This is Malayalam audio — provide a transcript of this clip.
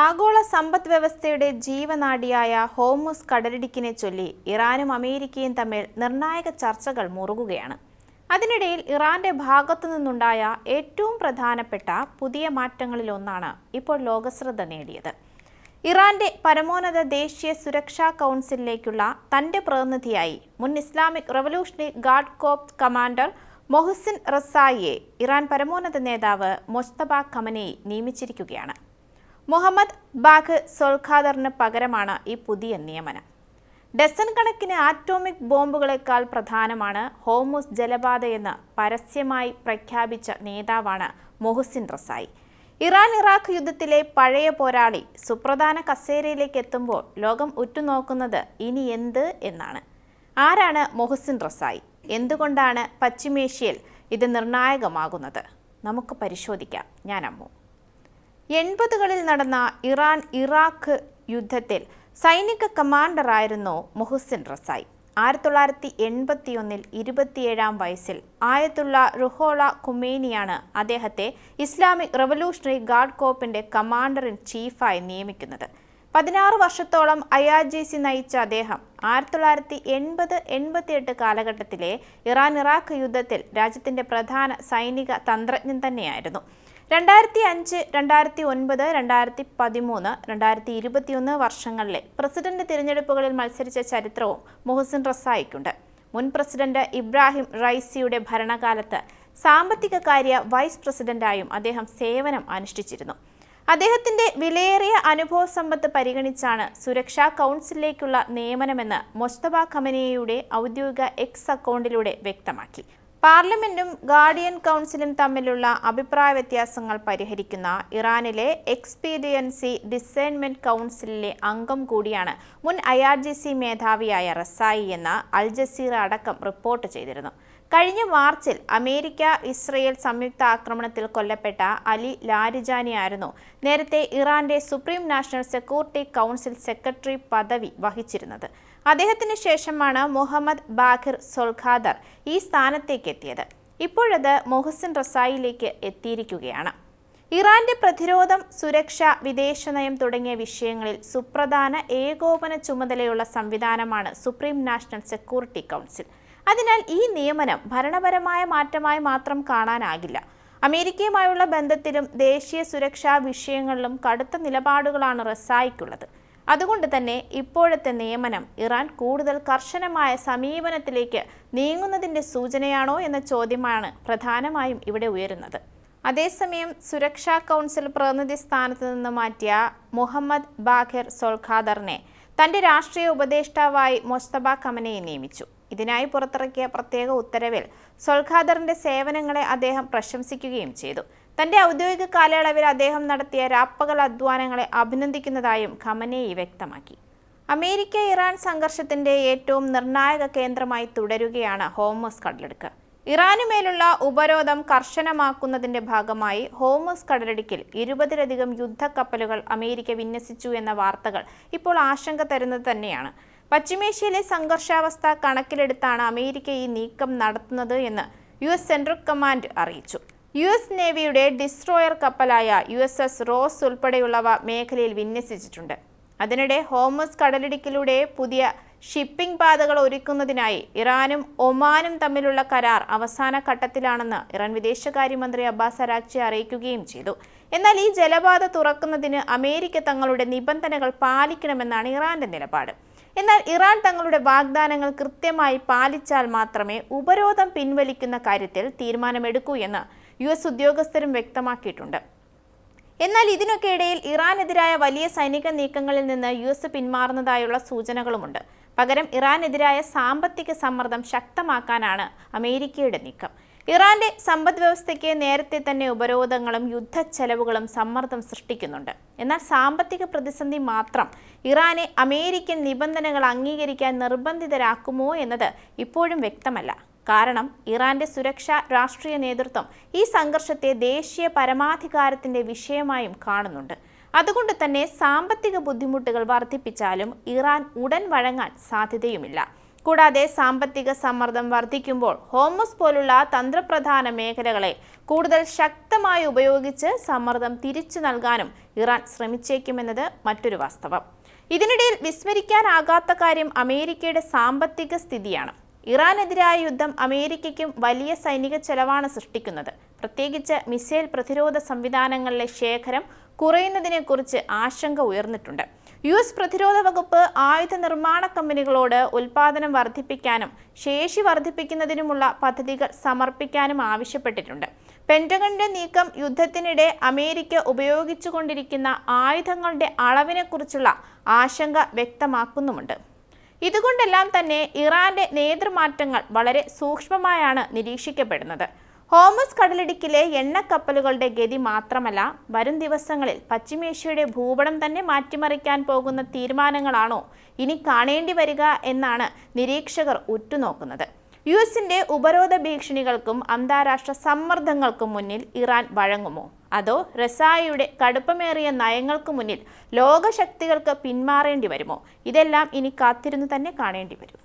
ആഗോള സമ്പദ് വ്യവസ്ഥയുടെ ജീവനാഡിയായ ഹോർമുസ് കടലിടുക്കിനെ ചൊല്ലി ഇറാനും അമേരിക്കയും തമ്മിൽ നിർണായക ചർച്ചകൾ മുറുകുകയാണ്. അതിനിടയിൽ ഇറാന്റെ ഭാഗത്തു നിന്നുണ്ടായ ഏറ്റവും പ്രധാനപ്പെട്ട പുതിയ മാറ്റങ്ങളിലൊന്നാണ് ഇപ്പോൾ ലോകശ്രദ്ധ നേടിയത്. ഇറാന്റെ പരമോന്നത ദേശീയ സുരക്ഷാ കൗൺസിലിലേക്കുള്ള തന്റെ പ്രതിനിധിയായി മുൻ Islamic revolutionary guard corps commander Mohsin റസായിയെ ഇറാൻ പരമോന്നത നേതാവ് മൊജ്തബ ഖമനേയി നിയമിച്ചിരിക്കുകയാണ്. മുഹമ്മദ് ബാഖിർ സോൾഖാദറിന് പകരമാണ് ഈ പുതിയ നിയമനം. ഡസൻ കണക്കിന് ആറ്റോമിക് ബോംബുകളെക്കാൾ പ്രധാനമാണ് ഹോർമുസ് ജലപാതയെന്ന് പരസ്യമായി പ്രഖ്യാപിച്ച നേതാവാണ് മൊഹ്സിൻ റസായി. ഇറാൻ-ഇറാഖ് യുദ്ധത്തിലെ പഴയ പോരാളി സുപ്രധാന കസേരയിലേക്ക് എത്തുമ്പോൾ ലോകം ഉറ്റുനോക്കുന്നത് ഇനി എന്ത് എന്നാണ്. ആരാണ് മൊഹ്സിൻ റസായി? എന്തുകൊണ്ടാണ് പശ്ചിമേഷ്യയിൽ ഇത് നിർണായകമാകുന്നത്? നമുക്ക് പരിശോധിക്കാം. ഞാൻ അമ്മു. 80കളിൽ നടന്ന ഇറാൻ-ഇറാഖ് യുദ്ധത്തിൽ സൈനിക കമാൻഡറായിരുന്നു മൊഹ്സിൻ റസായി. 1981 27-ാം വയസ്സിൽ ആയത്തുള്ള റുഹോള ഖുമൈനിയാണ് അദ്ദേഹത്തെ ഇസ്ലാമിക് റവല്യൂഷണറി ഗാർഡ് കോർപ്പിന്റെ കമാൻഡർ ഇൻ ചീഫായി നിയമിക്കുന്നത്. 16 വർഷത്തോളം IRGC നയിച്ച അദ്ദേഹം 1980-88 കാലഘട്ടത്തിലെ ഇറാൻ-ഇറാഖ് യുദ്ധത്തിൽ രാജ്യത്തിന്റെ പ്രധാന സൈനിക തന്ത്രജ്ഞൻ തന്നെയായിരുന്നു. 2005, 2009, 2013, 2021 വർഷങ്ങളിലെ പ്രസിഡന്റ് തിരഞ്ഞെടുപ്പുകളിൽ മത്സരിച്ച ചരിത്രവും മൊഹ്സിൻ റസായിക്കുണ്ട്. മുൻ പ്രസിഡന്റ് ഇബ്രാഹിം റൈസിയുടെ ഭരണകാലത്ത് സാമ്പത്തിക കാര്യ വൈസ് പ്രസിഡന്റായും അദ്ദേഹം സേവനം അനുഷ്ഠിച്ചിരുന്നു. അദ്ദേഹത്തിന്റെ വിലയേറിയ അനുഭവ സമ്പത്ത് പരിഗണിച്ചാണ് സുരക്ഷാ കൗൺസിലിലേക്കുള്ള നിയമനമെന്ന് മൊജ്തബ ഖമനേയിയുടെ ഔദ്യോഗിക എക്സ് അക്കൗണ്ടിലൂടെ വ്യക്തമാക്കി. പാർലമെന്റും ഗാർഡിയൻ കൗൺസിലും തമ്മിലുള്ള അഭിപ്രായ വ്യത്യാസങ്ങൾ പരിഹരിക്കുന്ന ഇറാനിലെ എക്സ്പീഡിയൻസി ഡിസൈൻമെന്റ് കൗൺസിലിലെ അംഗം കൂടിയാണ് മുൻ IRGC മേധാവിയായ റസായി എന്ന് അൽ ജസീറ അടക്കം റിപ്പോർട്ട് ചെയ്തിരുന്നു. കഴിഞ്ഞ മാർച്ചിൽ അമേരിക്ക-ഇസ്രയേൽ സംയുക്ത ആക്രമണത്തിൽ കൊല്ലപ്പെട്ട അലി ലാരിജാനി ആയിരുന്നു നേരത്തെ ഇറാന്റെ supreme national security council secretary പദവി വഹിച്ചിരുന്നത്. അദ്ദേഹത്തിന് ശേഷമാണ് മുഹമ്മദ് ബാഖിർ സോൾഖാദർ ഈ സ്ഥാനത്തേക്ക് എത്തിയത്. ഇപ്പോഴത് മൊഹ്സിൻ റസായിലേക്ക് എത്തിയിരിക്കുകയാണ്. ഇറാന്റെ പ്രതിരോധം, സുരക്ഷ, വിദേശനയം തുടങ്ങിയ വിഷയങ്ങളിൽ സുപ്രധാന ഏകോപന ചുമതലയുള്ള സംവിധാനമാണ് സുപ്രീം നാഷണൽ സെക്യൂരിറ്റി കൗൺസിൽ. അതിനാൽ ഈ നിയമനം ഭരണപരമായ മാറ്റമായി മാത്രം കാണാനാകില്ല. അമേരിക്കയുമായുള്ള ബന്ധത്തിലും ദേശീയ സുരക്ഷാ വിഷയങ്ങളിലും കടുത്ത നിലപാടുകളാണ് റസായിക്കുള്ളത്. അതുകൊണ്ട് തന്നെ ഇപ്പോഴത്തെ നിയമനം ഇറാൻ കൂടുതൽ കർശനമായ സമീപനത്തിലേക്ക് നീങ്ങുന്നതിന്റെ സൂചനയാണോ എന്ന ചോദ്യമാണ് പ്രധാനമായും ഇവിടെ ഉയരുന്നത്. അതേസമയം സുരക്ഷാ കൗൺസിൽ പ്രതിനിധി സ്ഥാനത്ത് നിന്ന് മാറ്റിയ മുഹമ്മദ് ബാഖിർ സോൾഖാദറിനെ തന്റെ രാഷ്ട്രീയ ഉപദേഷ്ടാവായി മൊജ്തബ ഖമനേയി നിയമിച്ചു. ഇതിനായി പുറത്തിറക്കിയ പ്രത്യേക ഉത്തരവിൽ സോൾഖാദറിന്റെ സേവനങ്ങളെ അദ്ദേഹം പ്രശംസിക്കുകയും ചെയ്തു. തന്റെ ഔദ്യോഗിക കാലയളവിൽ അദ്ദേഹം നടത്തിയ രാപ്പകൽ അധ്വാനങ്ങളെ അഭിനന്ദിക്കുന്നതായും ഖമനേയി വ്യക്തമാക്കി. അമേരിക്ക-ഇറാൻ സംഘർഷത്തിന്റെ ഏറ്റവും നിർണായക കേന്ദ്രമായി തുടരുകയാണ് ഹോർമുസ് കടലിടുക്ക്. ഇറാനുമേലുള്ള ഉപരോധം കർശനമാക്കുന്നതിന്റെ ഭാഗമായി ഹോർമുസ് കടലിടുക്കിൽ 20-ലധികം യുദ്ധക്കപ്പലുകൾ അമേരിക്ക വിന്യസിച്ചു എന്ന വാർത്തകൾ ഇപ്പോൾ ആശങ്ക തരുന്നത് തന്നെയാണ്. പശ്ചിമേഷ്യയിലെ സംഘർഷാവസ്ഥ കണക്കിലെടുത്താണ് അമേരിക്ക ഈ നീക്കം നടത്തുന്നത് എന്ന് US സെൻട്രൽ കമാൻഡ് അറിയിച്ചു. US നേവിയുടെ ഡിസ്ട്രോയർ കപ്പലായ USS റോസ് ഉൾപ്പെടെയുള്ളവ മേഖലയിൽ വിന്യസിച്ചിട്ടുണ്ട്. അതിനിടെ ഹോർമുസ് കടലിടുക്കിലൂടെ പുതിയ ഷിപ്പിംഗ് പാതകൾ ഒരുക്കുന്നതിനായി ഇറാനും ഒമാനും തമ്മിലുള്ള കരാർ അവസാന ഘട്ടത്തിലാണെന്ന് ഇറാൻ വിദേശകാര്യമന്ത്രി അബ്ബാസ് അരാഗ്ചി അറിയിക്കുകയും ചെയ്തു. എന്നാൽ ഈ ജലപാത തുറക്കുന്നതിന് അമേരിക്ക തങ്ങളുടെ നിബന്ധനകൾ പാലിക്കണമെന്നാണ് ഇറാന്റെ നിലപാട്. എന്നാൽ ഇറാൻ തങ്ങളുടെ വാഗ്ദാനങ്ങൾ കൃത്യമായി പാലിച്ചാൽ മാത്രമേ ഉപരോധം പിൻവലിക്കുന്ന കാര്യത്തിൽ തീരുമാനമെടുക്കൂ എന്ന് US ഉദ്യോഗസ്ഥരും വ്യക്തമാക്കിയിട്ടുണ്ട്. എന്നാൽ ഇതിനൊക്കെ ഇടയിൽ ഇറാനെതിരായ വലിയ സൈനിക നീക്കങ്ങളിൽ നിന്ന് US പിന്മാറുന്നതായുള്ള സൂചനകളുമുണ്ട്. പകരം ഇറാനെതിരായ സാമ്പത്തിക സമ്മർദ്ദം ശക്തമാക്കാനാണ് അമേരിക്കയുടെ നീക്കം. ഇറാന്റെ സമ്പദ് വ്യവസ്ഥയ്ക്ക് നേരത്തെ തന്നെ ഉപരോധങ്ങളും യുദ്ധച്ചെലവുകളും സമ്മർദ്ദം സൃഷ്ടിക്കുന്നുണ്ട്. എന്നാൽ സാമ്പത്തിക പ്രതിസന്ധി മാത്രം ഇറാനെ അമേരിക്കൻ നിബന്ധനകൾ അംഗീകരിക്കാൻ നിർബന്ധിതരാക്കുമോ എന്നത് ഇപ്പോഴും വ്യക്തമല്ല. കാരണം ഇറാന്റെ സുരക്ഷാ രാഷ്ട്രീയ നേതൃത്വം ഈ സംഘർഷത്തെ ദേശീയ പരമാധികാരത്തിന്റെ വിഷയമായും കാണുന്നുണ്ട്. അതുകൊണ്ട് തന്നെ സാമ്പത്തിക ബുദ്ധിമുട്ടുകൾ വർദ്ധിപ്പിച്ചാലും ഇറാൻ ഉടൻ വഴങ്ങാൻ സാധ്യതയുമില്ല. കൂടാതെ സാമ്പത്തിക സമ്മർദ്ദം വർദ്ധിക്കുമ്പോൾ ഹോർമുസ് പോലുള്ള തന്ത്രപ്രധാന മേഖലകളെ കൂടുതൽ ശക്തമായി ഉപയോഗിച്ച് സമ്മർദ്ദം തിരിച്ചു നൽകാനും ഇറാൻ ശ്രമിച്ചേക്കുമെന്നത് മറ്റൊരു വാസ്തവം. ഇതിനിടയിൽ വിസ്മരിക്കാനാകാത്ത കാര്യം അമേരിക്കയുടെ സാമ്പത്തിക സ്ഥിതിയാണ്. ഇറാനെതിരായ യുദ്ധം അമേരിക്കയ്ക്കും വലിയ സൈനിക ചെലവാണ് സൃഷ്ടിക്കുന്നത്. പ്രത്യേകിച്ച് മിസൈൽ പ്രതിരോധ സംവിധാനങ്ങളിലെ ശേഖരം കുറയുന്നതിനെക്കുറിച്ച് ആശങ്ക ഉയർന്നിട്ടുണ്ട്. US പ്രതിരോധ വകുപ്പ് ആയുധ നിർമ്മാണ കമ്പനികളോട് ഉൽപ്പാദനം വർദ്ധിപ്പിക്കാനും ശേഷി വർദ്ധിപ്പിക്കുന്നതിനുമുള്ള പദ്ധതികൾ സമർപ്പിക്കാനും ആവശ്യപ്പെട്ടിട്ടുണ്ട്. പെന്റഗണിന്റെ നീക്കം യുദ്ധത്തിനിടെ അമേരിക്ക ഉപയോഗിച്ചുകൊണ്ടിരിക്കുന്ന ആയുധങ്ങളുടെ അളവിനെക്കുറിച്ചുള്ള ആശങ്ക വ്യക്തമാക്കുന്നുമുണ്ട്. ഇതുകൊണ്ടെല്ലാം തന്നെ ഇറാന്റെ നേതൃമാറ്റങ്ങൾ വളരെ സൂക്ഷ്മമായാണ് നിരീക്ഷിക്കപ്പെടുന്നത്. ഹോർമുസ് കടലിടുക്കിലെ എണ്ണക്കപ്പലുകളുടെ ഗതി മാത്രമല്ല, വരും ദിവസങ്ങളിൽ പശ്ചിമേഷ്യയുടെ ഭൂപടം തന്നെ മാറ്റിമറിക്കാൻ പോകുന്ന തീരുമാനങ്ങളാണോ ഇനി കാണേണ്ടി വരിക എന്നാണ് നിരീക്ഷകർ ഉറ്റുനോക്കുന്നത്. US-ന്റെ ഉപരോധ ഭീഷണികൾക്കും അന്താരാഷ്ട്ര സമ്മർദ്ദങ്ങൾക്കും മുന്നിൽ ഇറാൻ വഴങ്ങുമോ, അതോ റസായിയുടെ കടുപ്പമേറിയ നയങ്ങൾക്ക് മുന്നിൽ ലോകശക്തികൾക്ക് പിന്മാറേണ്ടി വരുമോ? ഇതെല്ലാം ഇനി കാത്തിരുന്നു തന്നെ കാണേണ്ടി വരും.